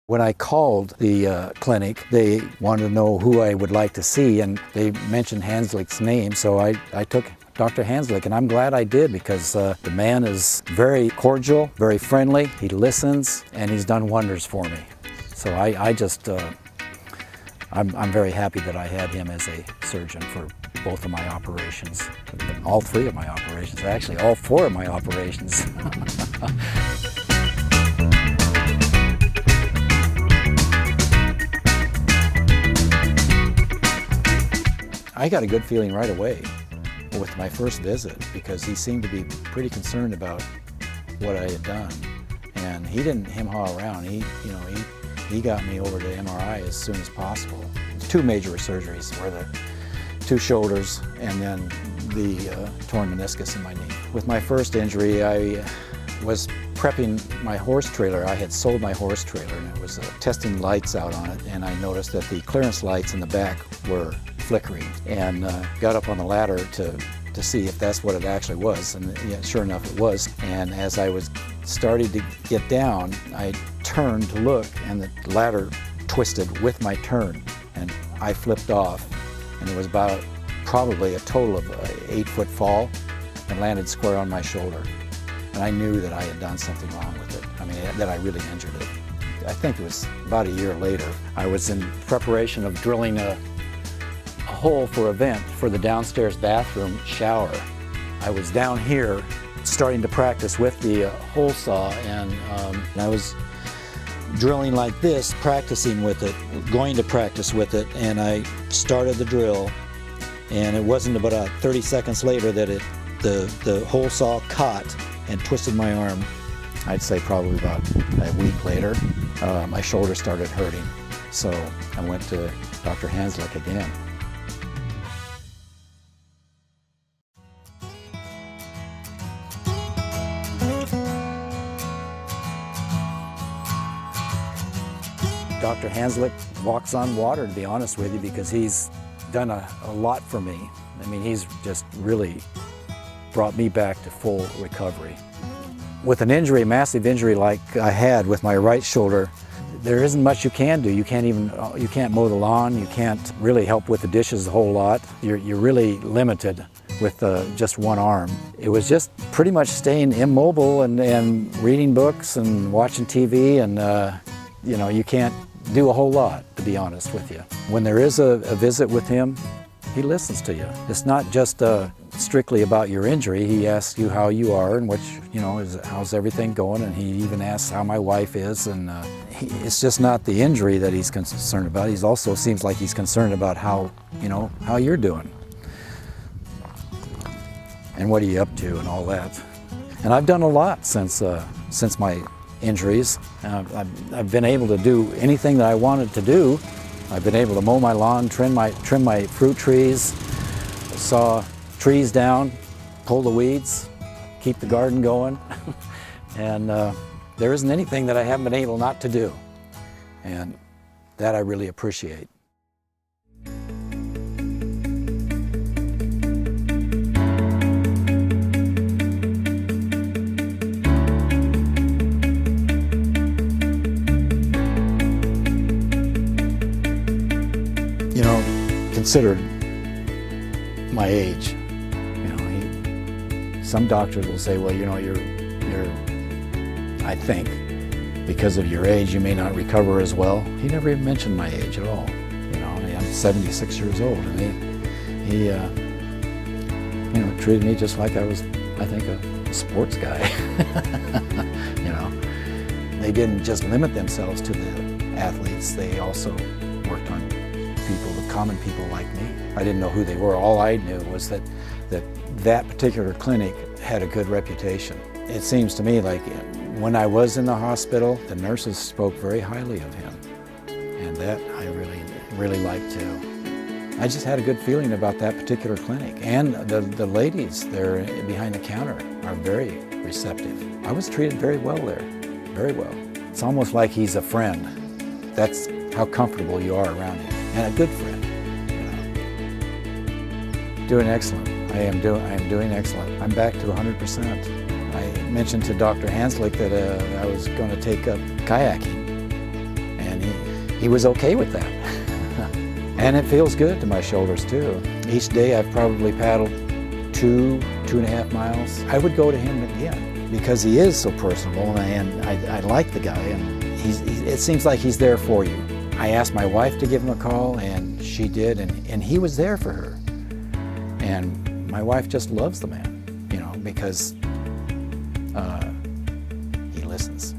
When I called the clinic, they wanted to know who I would like to see, and they mentioned Hanzlik's name, so I took Dr. Hanzlik, and I'm glad I did, because the man is very cordial, very friendly, he listens, and he's done wonders for me. So I'm very happy that I had him as a surgeon for both of my operations, all three of my operations, actually all four of my operations. I got a good feeling right away with my first visit, because he seemed to be pretty concerned about what I had done, and he didn't hem-haw around. He got me over to MRI as soon as possible. Two major surgeries were the two shoulders and then the torn meniscus in my knee. With my first injury, I was prepping my horse trailer. I had sold my horse trailer, and it was testing lights out on it, and I noticed that the clearance lights in the back were flickering, and got up on the ladder to see if that's what it actually was, and yeah, sure enough it was. And as I was starting to get down, I turned to look, and the ladder twisted with my turn, and I flipped off, and it was about probably a total of an 8-foot fall, and landed square on my shoulder. And I knew that I had done something wrong with it. I mean, that I really injured it. I think it was about a year later. I was in preparation of drilling a hole for a vent for the downstairs bathroom shower. I was down here starting to practice with the hole saw, and I was drilling like this, practicing with it, going to practice with it, and I started the drill, and it wasn't about 30 seconds later that the hole saw caught and twisted my arm. I'd say probably about a week later, my shoulder started hurting, so I went to Dr. Hanzlik again. Dr. Hanzlik walks on water, to be honest with you, because he's done a lot for me. I mean, he's just really brought me back to full recovery. With an injury, a massive injury like I had with my right shoulder, there isn't much you can do. You can't mow the lawn, you can't really help with the dishes a whole lot. You're really limited with just one arm. It was just pretty much staying immobile and reading books and watching TV, and you can't do a whole lot, to be honest with you. When there is a visit with him, he listens to you. It's not just strictly about your injury. He asks you how you are and how's everything going, and he even asks how my wife is, and it's just not the injury that he's concerned about. He also seems like he's concerned about how you're doing and what are you up to and all that. And I've done a lot since my injuries. I've been able to do anything that I wanted to do. I've been able to mow my lawn, trim my fruit trees, saw trees down, pull the weeds, keep the garden going, and there isn't anything that I haven't been able not to do, and that I really appreciate. Considered my age, some doctors will say, well, I think because of your age you may not recover as well. He never even mentioned my age at all. I'm 76 years old, and he treated me just like I was, I think, a sports guy. They didn't just limit themselves to the athletes, they also worked on common people like me. I didn't know who they were. All I knew was that particular clinic had a good reputation. It seems to me like when I was in the hospital, the nurses spoke very highly of him, and that I really liked too. I just had a good feeling about that particular clinic, and the ladies there behind the counter are very receptive. I was treated very well there, very well. It's almost like he's a friend. That's how comfortable you are around him, and a good friend. Doing excellent. I am doing excellent. I'm back to 100%. I mentioned to Dr. Hanzlik that I was going to take up kayaking, he was okay with that. And it feels good to my shoulders too. Each day I've probably paddled 2.5 miles. I would go to him again because he is so personable, and I like the guy, and it seems like he's there for you. I asked my wife to give him a call, and she did, and he was there for her. And my wife just loves the man, you know, because he listens.